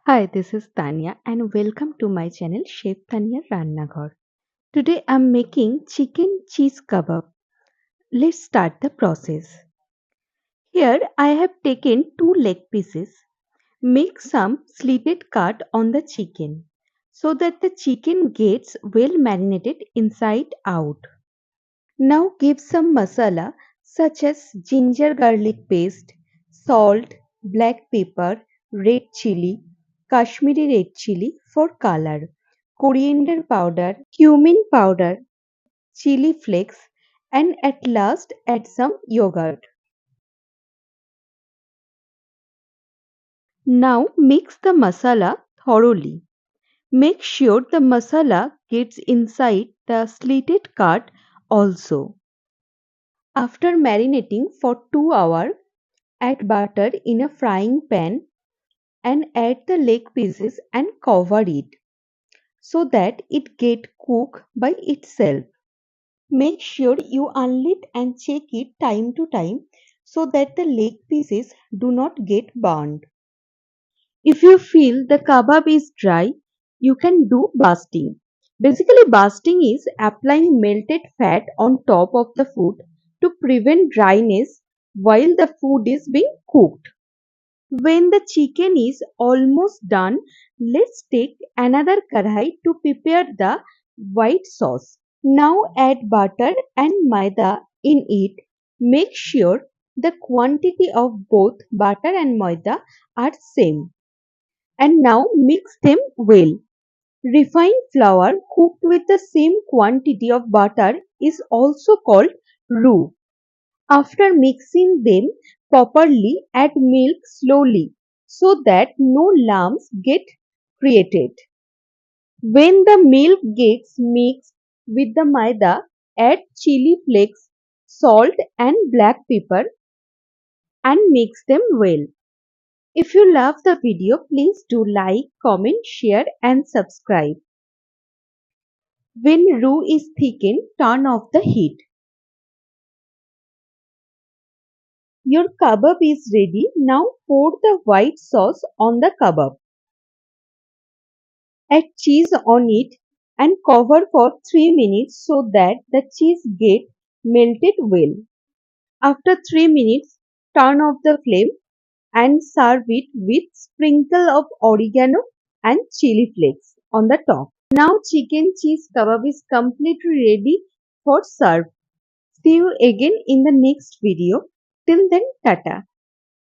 Hi, this is Tanya and welcome to my channel Chef Tanya Rannaghar. Today I'm making chicken cheese kebab. Let's start the process. Here I have taken two leg pieces. Make some slitted cut on the chicken so that the chicken gets well marinated inside out. Now give some masala such as ginger garlic paste, salt, black pepper, red chili, Kashmiri red chili for color, coriander powder, cumin powder, chili flakes, and at last add some yogurt. Now mix the masala thoroughly. Make sure the masala gets inside the slitted cut also. After marinating for 2 hours, add butter in a frying pan and add the leg pieces and cover it so that it get cooked by itself. Make sure you unlit and check it time to time so that the leg pieces do not get burned. If you feel the kebab is dry, you can do basting. Basically, basting is applying melted fat on top of the food to prevent dryness while the food is being cooked. When the chicken is almost done, let's take another kadhai to prepare the white sauce. Now add butter and maida in it. Make sure the quantity of both butter and maida are same. And now mix them well. Refined flour cooked with the same quantity of butter is also called roux. After mixing them properly, add milk slowly so that no lumps get created. When the milk gets mixed with the maida, add chili flakes, salt and black pepper and mix them well. If you love the video, please do like, comment, share and subscribe. When roux is thickened, turn off the heat. Your kebab is ready. Now pour the white sauce on the kebab. Add cheese on it and cover for 3 minutes so that the cheese gets melted well. After 3 minutes, turn off the flame and serve it with sprinkle of oregano and chili flakes on the top. Now chicken cheese kebab is completely ready for serve. See you again in the next video. Till then, tata.